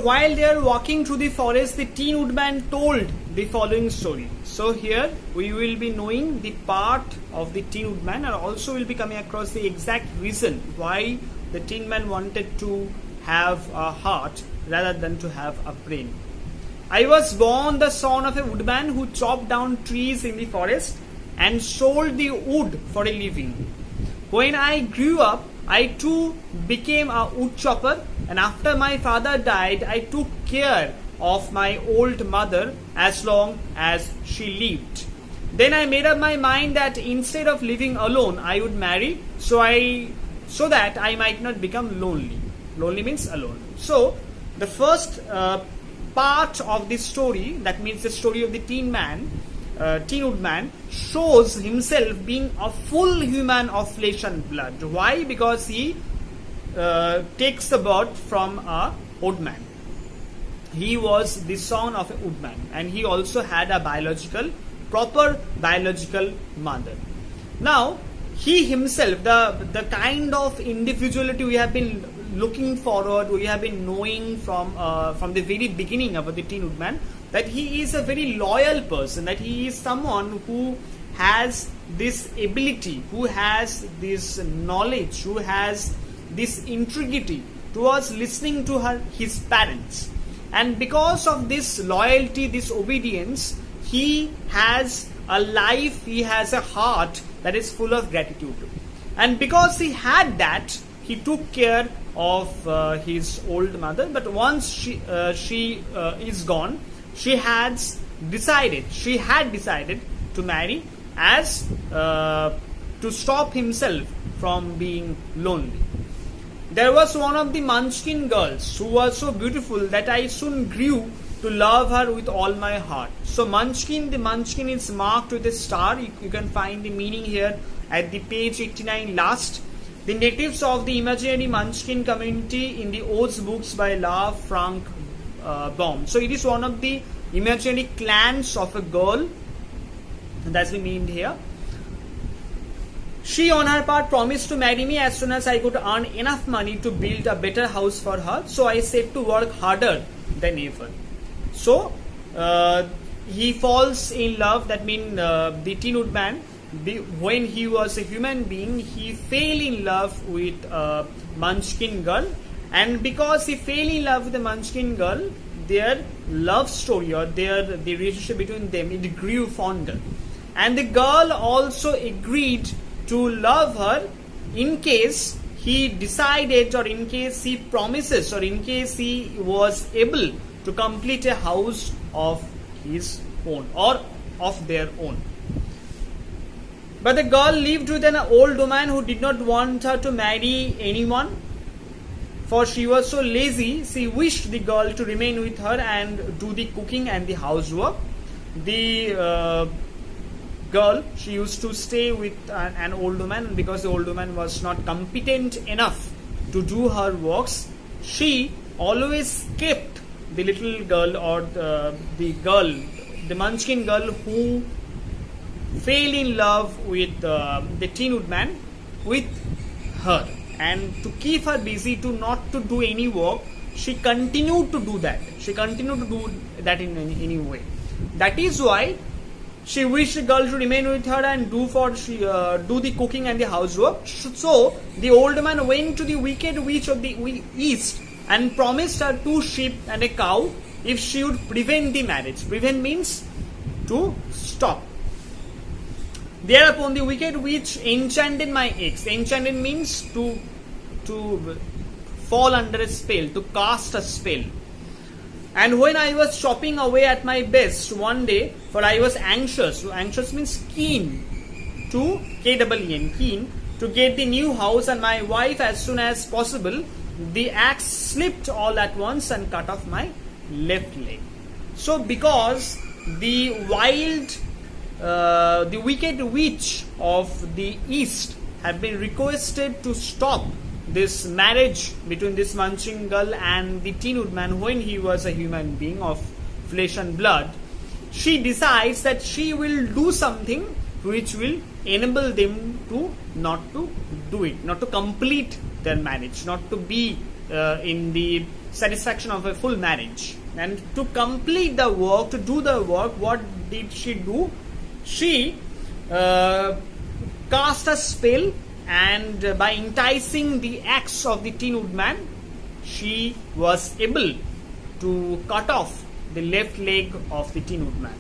while they are walking through the forest, the Tin Woodman told the following story. So here we will be knowing the part of the Tin Woodman, and also will be coming across the exact reason why the Tin Man wanted to have a heart rather than to have a brain. I was born the son of a woodman who chopped down trees in the forest and sold the wood for a living. When I grew up, I too became a wood chopper, and after my father died, I took care of my old mother as long as she lived. Then I made up my mind that instead of living alone, I would marry, so that I might not become lonely. Lonely means alone. So the first part of this story, that means the story of the Tin Woodman, shows himself being a full human of flesh and blood. Why? Because he takes the birth from a woodman. He was the son of a woodman, and he also had a proper biological mother. Now, he himself, the kind of individuality we have been looking forward, we have been knowing from the very beginning about the Tin Woodman, that he is a very loyal person, that he is someone who has this ability, who has this knowledge, who has this integrity towards listening to his parents. And because of this loyalty, this obedience, he has a life, he has a heart that is full of gratitude. And because he had that, he took care of his old mother. But once she is gone, she had decided to marry as to stop himself from being lonely. There was one of the Munchkin girls who was so beautiful that I soon grew to love her with all my heart. So the Munchkin is marked with a star. You can find the meaning here at the page 89 last. The natives of the imaginary Munchkin community in the Oaths books by La Frank Baum. So it is one of the imaginary clans of a girl, and that's the meaning here. She on her part promised to marry me as soon as I could earn enough money to build a better house for her. So I set to work harder than ever. So he falls in love. That means the Tin Woodman, when he was a human being, he fell in love with a Munchkin girl, and because he fell in love with the Munchkin girl, their love story or the relationship between them, it grew fonder. And the girl also agreed to love her in case he decided, or in case he promises, or in case he was able to complete a house of his own or of their own. But the girl lived with an old woman who did not want her to marry anyone, for she was so lazy. She wished the girl to remain with her and do the cooking and the housework. The girl, she used to stay with an old woman, and because the old woman was not competent enough to do her works, she always kept the little girl, or the Munchkin girl who fell in love with the Tin Woodman, with her. And to keep her busy, not to do any work, she continued to do that. She continued to do that in any way. That is why she wished the girl to remain with her and do the cooking and the housework. So the old man went to the wicked witch of the east and promised her 2 sheep and a cow if she would prevent the marriage. Prevent means to stop. Thereupon the wicked witch enchanted my eggs. Enchanted means to fall under a spell, to cast a spell. And when I was chopping away at my best one day, for I was anxious. Anxious means keen, to K-E-E-N, keen to get the new house and my wife as soon as possible. The axe slipped all at once and cut off my left leg. So because the wicked witch of the east had been requested to stop this marriage between this Munchkin girl and the Tin Woodman when he was a human being of flesh and blood, she decides that she will do something which will enable them to not to do it, not to complete their marriage, not to be in the satisfaction of a full marriage. And to complete the work, to do the work, what did she do? She cast a spell, and by enticing the axe of the Tin Woodman, she was able to cut off the left leg of the Tin Woodman.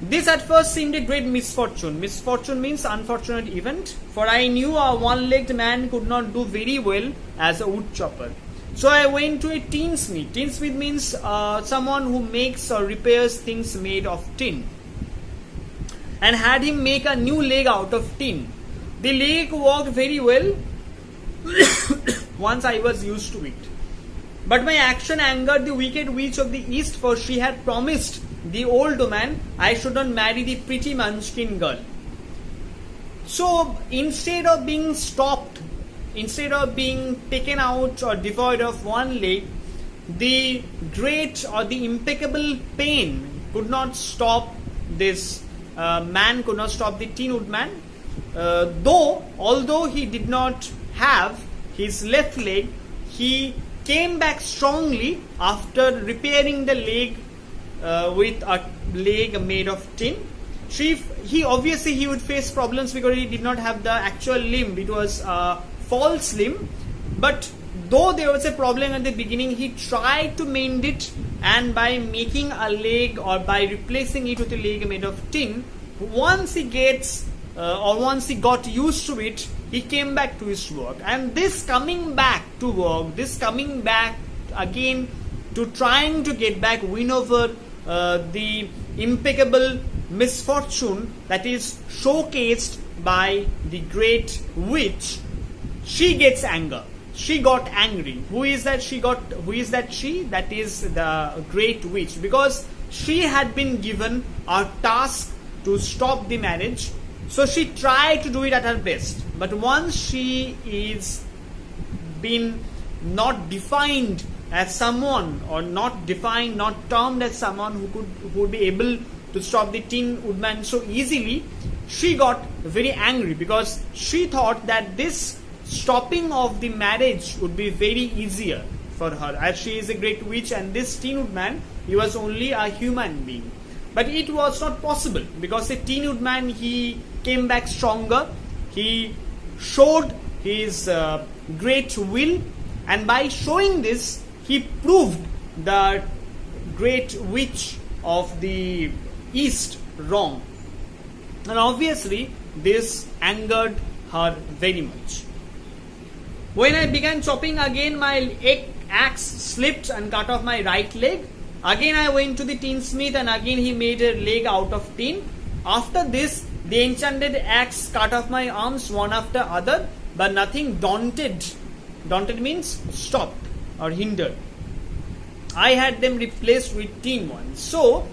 This at first seemed a great misfortune. Misfortune means unfortunate event, for I knew a one-legged man could not do very well as a wood chopper. So I went to a tinsmith. Tinsmith means someone who makes or repairs things made of tin, and had him make a new leg out of tin. The leg worked very well once I was used to it. But my action angered the wicked witch of the east, for she had promised the old man I should not marry the pretty Munchkin girl. So instead of being stopped, instead of being taken out or devoid of one leg, the great or the impeccable pain could not stop this man, could not stop the Tin Woodman. Although he did not have his left leg, he came back strongly after repairing the leg with a leg made of tin. He obviously would face problems because he did not have the actual limb. It was a false limb. But though there was a problem at the beginning, he tried to mend it, and by making a leg or by replacing it with a leg made of tin, once he got used to it, he came back to his work. And this coming back to work, this coming back again to trying to get back, win over the impeccable misfortune that is showcased by the great witch, she gets anger. She got angry. Who is that she? That is the great witch, because she had been given a task to stop the marriage. So she tried to do it at her best. But once she is been not defined as someone, or not defined, not termed as someone who would be able to stop the Tin Woodman so easily, she got very angry, because she thought that this stopping of the marriage would be very easier for her, as she is a great witch and this Tin Woodman, he was only a human being. But it was not possible, because the Tin Woodman, he came back stronger. He showed his great will, and by showing this, he proved the great witch of the east wrong. And obviously, this angered her very much. When I began chopping again, my axe slipped and cut off my right leg. Again I went to the tinsmith, and again he made a leg out of tin. After this, the enchanted axe cut off my arms one after other, but nothing daunted. Daunted means stopped or hindered. I had them replaced with tin ones. So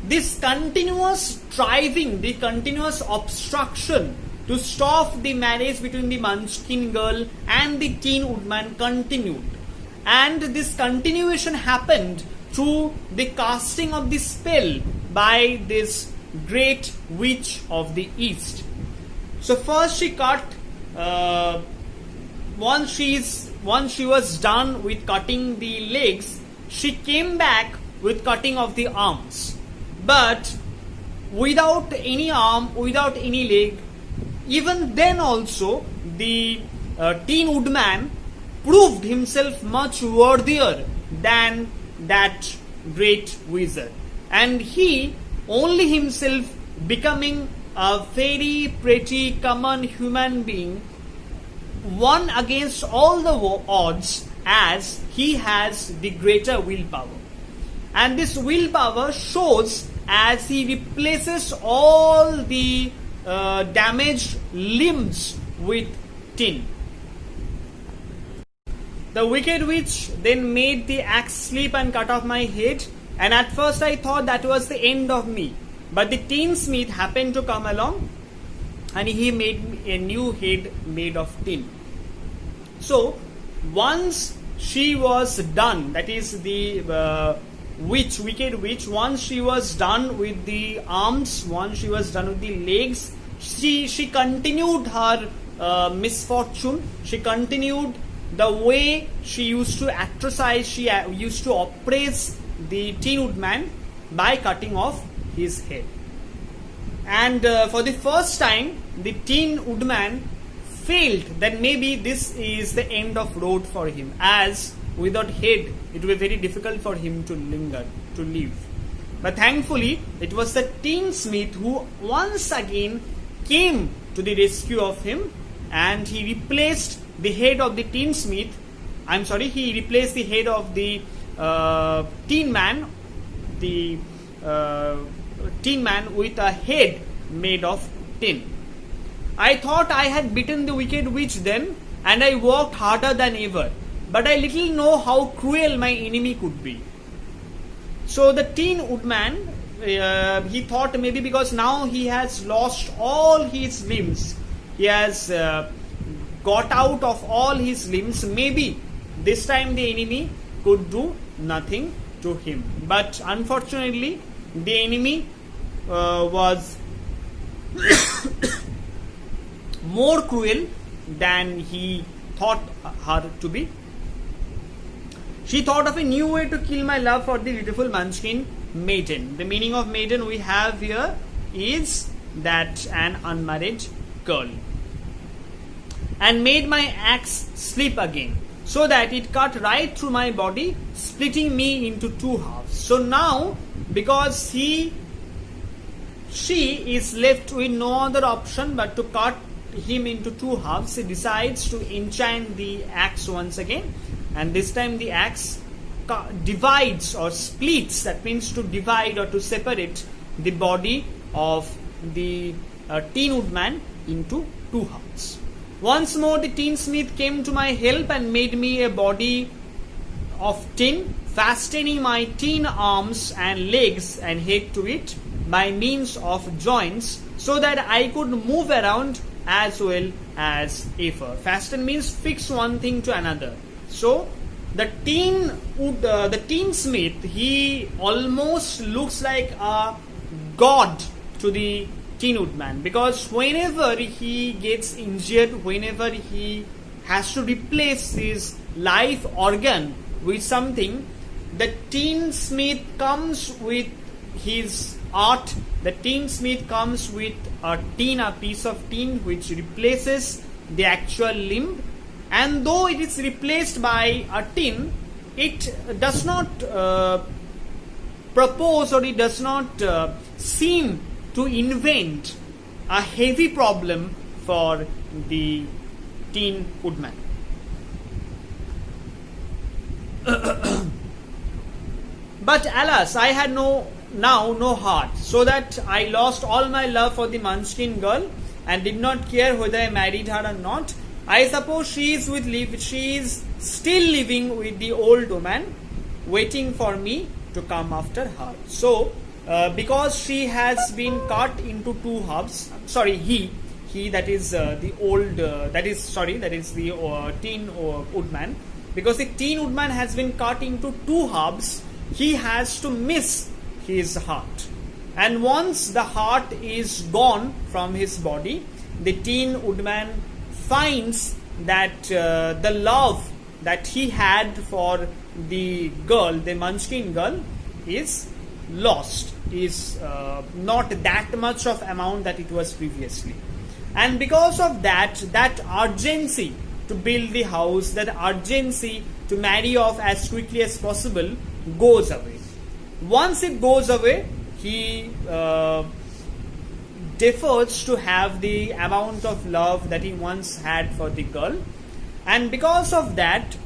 this continuous striving, the continuous obstruction to stop the marriage between the Munchkin girl and the Tin Woodman continued. And this continuation happened through the casting of the spell by this great witch of the east. So first she cut, once she was done with cutting the legs, she came back with cutting of the arms. But without any arm, without any leg, even then also the Tin Woodman proved himself much worthier than that great wizard, and he only himself becoming a very pretty common human being, won against all the odds, as he has the greater willpower. And this willpower shows as he replaces all the damaged limbs with tin. The wicked witch then made the axe slip and cut off my head, and at first I thought that was the end of me. But the tinsmith happened to come along, and he made a new head made of tin. So once she was done, that is the wicked witch, once she was done with the arms, once she was done with the legs, she continued her misfortune. She continued the way she used to atrocize, she used to oppress the Tin Woodman by cutting off his head. And for the first time, the Tin Woodman felt that maybe this is the end of road for him, as without head it will be very difficult for him to live. But thankfully it was the tinsmith who once again came to the rescue of him, and he replaced the head of the tinsmith. He replaced the head of the tin man, tin man with a head made of tin. I thought I had beaten the wicked witch then, and I worked harder than ever, but I little know how cruel my enemy could be. So the Tin Woodman, he thought maybe because now he has lost all his limbs, he has got out of all his limbs, maybe this time the enemy could do nothing to him. But unfortunately, the enemy was more cruel than he thought her to be. She thought of a new way to kill my love for the beautiful Munchkin maiden. The meaning of maiden we have here is that an unmarried girl. And made my axe slip again, so that it cut right through my body, splitting me into two halves. So now, because she is left with no other option but to cut him into two halves, he decides to enchant the axe once again, and this time the axe divides or splits, that means to divide or to separate the body of the Tin Woodman into two halves. Once more the tinsmith came to my help and made me a body of tin, fastening my tin arms and legs and head to it by means of joints, so that I could move around as well as ever. Fasten means fix one thing to another. So the tinsmith, he almost looks like a god to the Tin Woodman, because whenever he gets injured, whenever he has to replace his life organ with something, the tinsmith comes with his art. The tinsmith comes with a piece of tin which replaces the actual limb, and though it is replaced by a tin, it does not propose, or it does not seem to invent a heavy problem for the Tin Woodman. But alas, I had no heart, so that I lost all my love for the Munchkin girl and did not care whether I married her or not. I suppose she is still living with the old woman, waiting for me to come after her. So because she has been cut into two halves, he that is the Tin Woodman, because the Tin Woodman has been cut into two halves, he has to miss his heart. And once the heart is gone from his body, the Tin Woodman finds that the love that he had for the girl, the Munchkin girl, is lost, is not that much of amount that it was previously. And because of that urgency to build the house, that urgency to marry off as quickly as possible goes away. Once it goes away, he defers to have the amount of love that he once had for the girl, and because of that,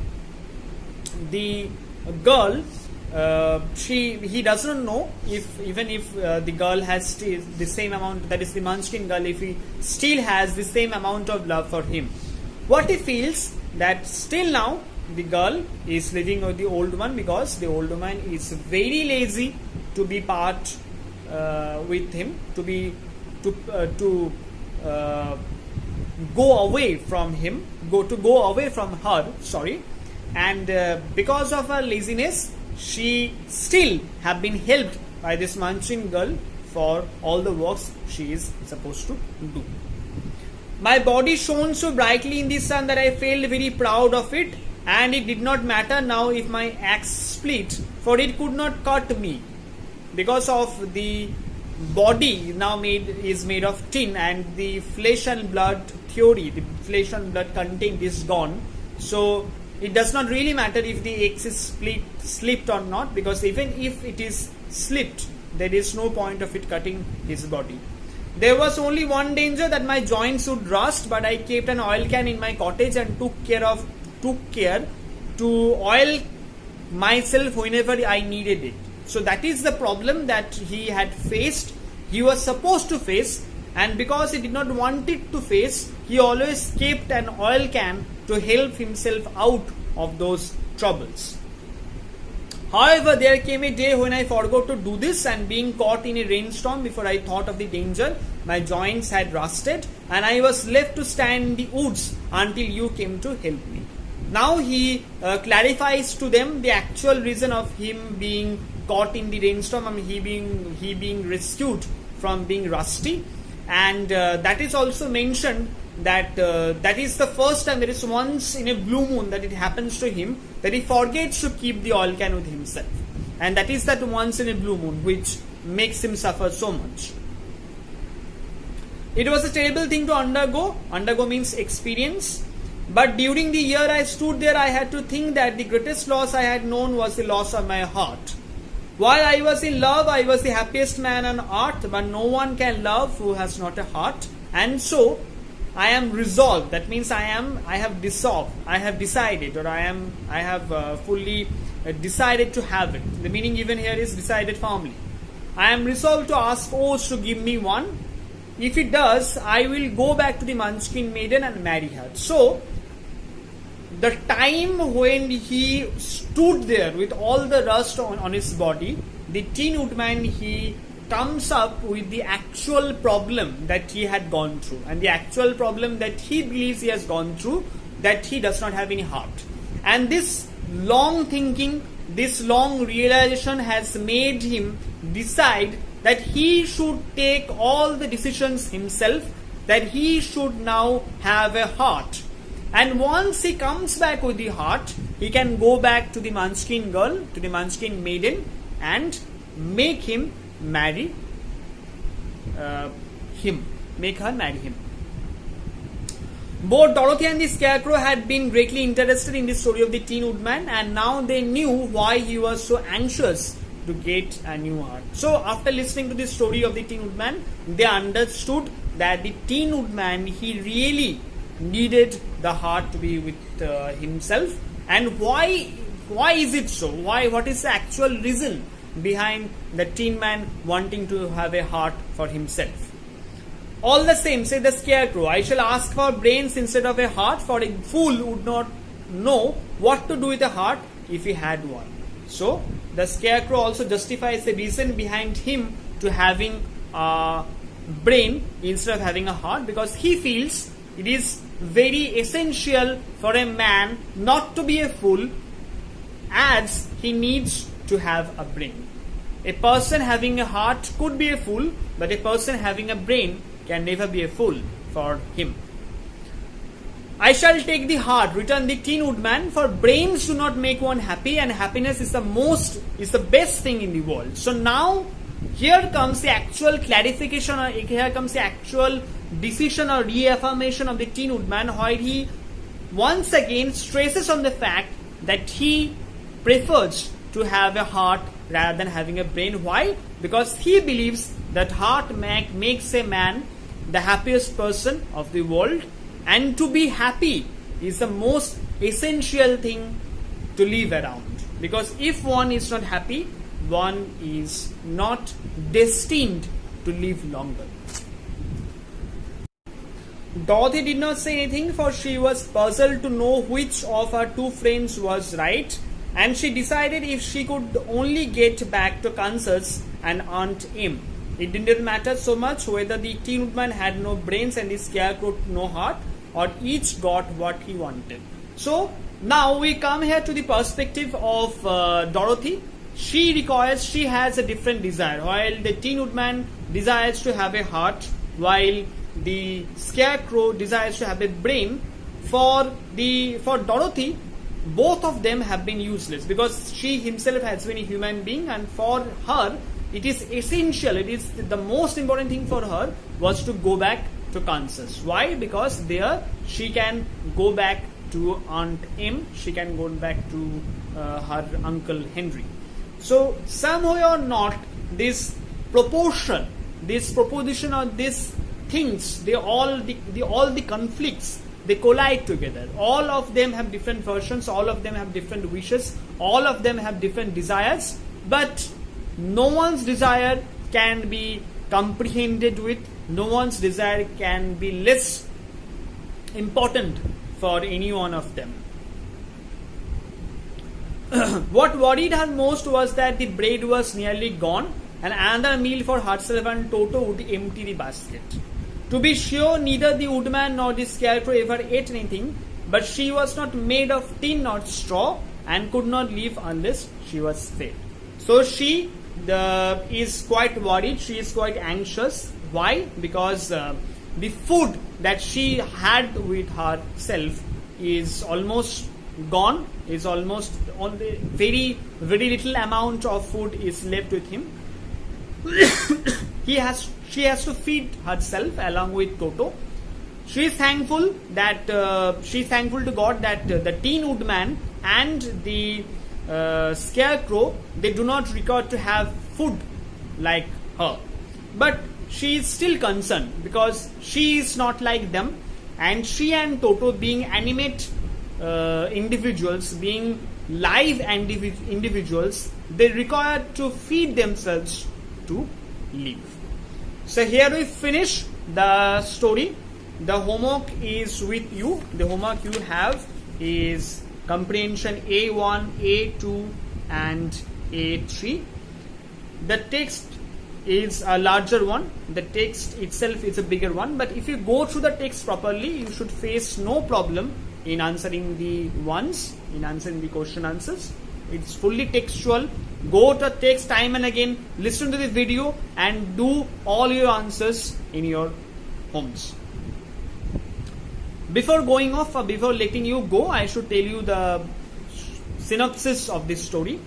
the girl, he doesn't know if the girl has the same amount, that is the Munchkin girl, if he still has the same amount of love for him. What he feels, that still now the girl is living with the old one, because the old woman is very lazy to be part with him, to go away from him, go away from her, and because of her laziness, she still have been helped by this Munchkin girl for all the works she is supposed to do. My body shone so brightly in the sun that I felt very proud of it, and it did not matter now if my axe split, for it could not cut me. Because of the body now is made of tin, and the flesh and blood theory, the flesh and blood content is gone. So it does not really matter if the axe is slipped or not, because even if it is slipped, there is no point of it cutting his body. There was only one danger, that my joints would rust, but I kept an oil can in my cottage and took care to oil myself whenever I needed it. So that is the problem that he had faced, he was supposed to face, and because he did not want it to face, he always kept an oil can to help himself out of those troubles. However, there came a day when I forgot to do this, and being caught in a rainstorm before I thought of the danger, my joints had rusted, and I was left to stand in the woods until you came to help me. Now he clarifies to them the actual reason of him being caught in the rainstorm, and he being rescued from being rusty, and that is also mentioned that that is the first time, there is once in a blue moon that it happens to him, that he forgets to keep the oil can with himself, and that is that once in a blue moon which makes him suffer so much. It was a terrible thing to undergo means experience, but during the year I stood there, I had to think that the greatest loss I had known was the loss of my heart. While I was in love, I was the happiest man on earth, but no one can love who has not a heart, and so I am resolved. That means I have decided, or I have fully decided to have it. The meaning even here is decided firmly. I am resolved to ask Oz to give me one. If it does, I will go back to the Munchkin maiden and marry her. So the time when he stood there with all the rust on his body, the Tin Woodman, he comes up with the actual problem that he had gone through, and the actual problem that he believes he has gone through, that he does not have any heart. And this long thinking, this long realization has made him decide that he should take all the decisions himself, that he should now have a heart. And once he comes back with the heart, he can go back to the Munchkin girl, to the Munchkin maiden, and make him marry make her marry him. Both Dorothy and the Scarecrow had been greatly interested in the story of the Tin Woodman, and now they knew why he was so anxious to get a new heart. So after listening to the story of the Tin Woodman, they understood that the Tin Woodman, he really needed the heart to be with himself. And why is it so? What is the actual reason behind the Tin Man wanting to have a heart for himself? All the same, say the Scarecrow, I shall ask for brains instead of a heart, for a fool would not know what to do with a heart if he had one. So the Scarecrow also justifies the reason behind him to having a brain instead of having a heart, because he feels it is very essential for a man not to be a fool, as he needs to have a brain. A person having a heart could be a fool, but a person having a brain can never be a fool for him. I shall take the heart, returned the Tin Woodman, for brains do not make one happy, and happiness is the best thing in the world. So now here comes the actual clarification, or here comes the actual decision or reaffirmation of the Tin Woodman, where he once again stresses on the fact that he prefers to have a heart rather than having a brain. Why? Because he believes that heart makes a man the happiest person of the world, and to be happy is the most essential thing to live around. Because if one is not happy, one is not destined to live longer. Dorothy did not say anything, for she was puzzled to know which of her two friends was right, and she decided if she could only get back to Kansas and Aunt Em, it didn't matter so much whether the Tin Woodman had no brains and the Scarecrow no heart, or each got what he wanted. So now we come here to the perspective of Dorothy. She requires, she has a different desire. While the Tin Woodman desires to have a heart, while the Scarecrow desires to have a brain, for Dorothy, both of them have been useless, because she himself has been a human being, and for her it is essential, it is the most important thing for her was to go back to Kansas. Why? Because there she can go back to Aunt M, she can go back to her Uncle Henry. So somehow or not, this proportion, this proposition, or these things, all the conflicts, they collide together. All of them have different versions, all of them have different wishes, all of them have different desires, but no one's desire can be comprehended with, no one's desire can be less important for any one of them. What worried her most was that the bread was nearly gone, and another meal for herself and Toto would empty the basket. To be sure, neither the woodman nor the Scarecrow ever ate anything, but she was not made of tin or straw and could not live unless she was fed. So she is quite worried, she is quite anxious. Why? Because the food that she had with herself is almost gone, is almost only very little amount of food is left with him. She has to feed herself along with Toto. She is thankful to God that the Tin Woodman and the Scarecrow, they do not require to have food like her. But she is still concerned because she is not like them, and she and Toto, being animate individuals, being live individuals, they require to feed themselves to live. So here we finish the story. The homework is with you. The homework you have is comprehension A1, A2 and A3. The text is a larger one. The text itself is a bigger one. But if you go through the text properly, you should face no problem in answering the ones, in answering the question answers. It's fully textual. Go to text time and again, listen to the video and do all your answers in your homes. Before going off, or before letting you go, I should tell you the synopsis of this story.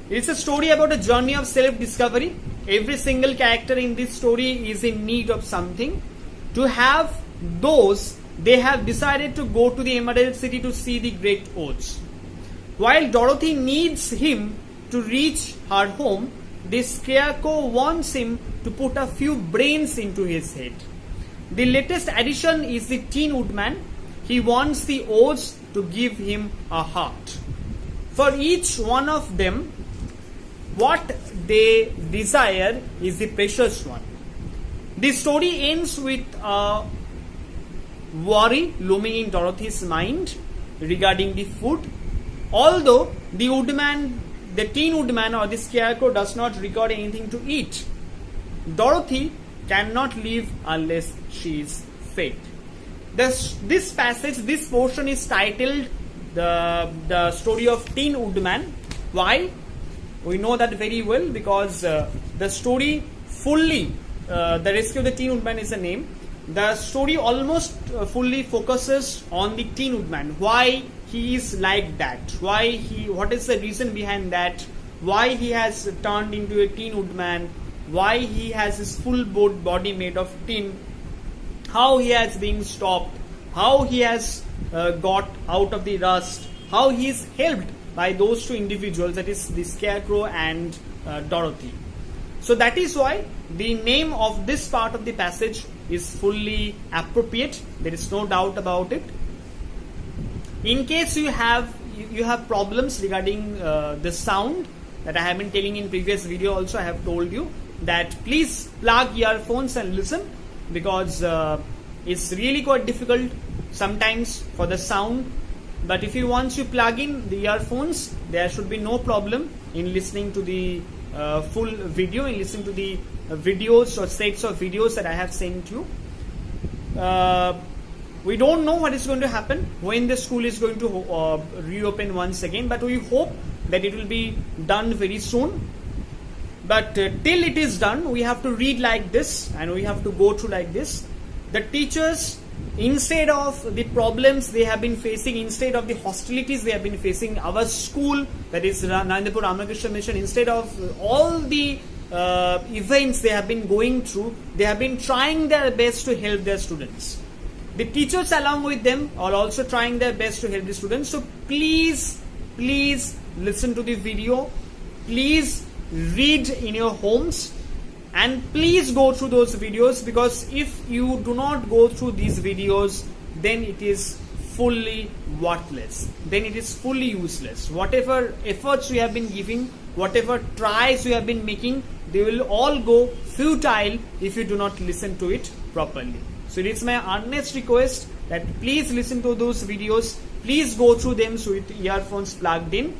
It's a story about a journey of self-discovery. Every single character in this story is in need of something. To have those, they have decided to go to the Emerald City to see the Great Oats. While Dorothy needs him to reach her home, the Scarecrow wants him to put a few brains into his head. The latest addition is the Tin Woodman. He wants the Oats to give him a heart. For each one of them, what they desire is the precious one. The story ends with a worry looming in Dorothy's mind regarding the food. Although the Woodman, the Tin Woodman or the Scarecrow does not require anything to eat, Dorothy cannot live unless she is fed. This passage, this portion is titled the story of Tin Woodman. Why? We know that very well because the story fully, the Rescue of the Tin Woodman is the name. The story almost fully focuses on the Tin Woodman. Why he is like that? What is the reason behind that? Why he has turned into a Tin Woodman? Why he has his full body made of tin? How he has been stopped? How he has got out of the rust? How he is helped by those two individuals, that is the Scarecrow and Dorothy. So that is why the name of this part of the passage is fully appropriate. There is no doubt about it. In case you have problems regarding the sound that I have been telling in previous video, also I have told you that please plug earphones and listen, because it's really quite difficult sometimes for the sound. But if you once you plug in the earphones, there should be no problem in listening to the full video, in listening to the videos or sets of videos that I have sent you. We don't know what is going to happen when the school is going to reopen once again, but we hope that it will be done very soon. But till it is done, we have to read like this and we have to go through like this. The teachers, instead of the problems they have been facing, instead of the hostilities they have been facing, our school, that is Narendra Ramakrishna Mission, instead of all the events they have been going through, they have been trying their best to help their students. The teachers along with them are also trying their best to help the students. So please listen to the video, please read in your homes, and please go through those videos, because if you do not go through these videos, then it is fully worthless, then it is fully useless. Whatever efforts you have been giving, whatever tries you have been making, they will all go futile if you do not listen to it properly. So it is my earnest request that please listen to those videos, please go through them with earphones plugged in,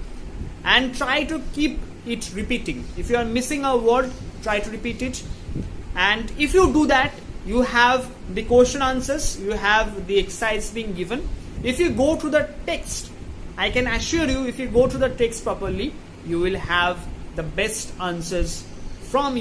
and try to keep it repeating. If you are missing a word, try to repeat it. And if you do that, you have the question answers, you have the exercise being given. If you go to the text, I can assure you, if you go to the text properly, you will have the best answers from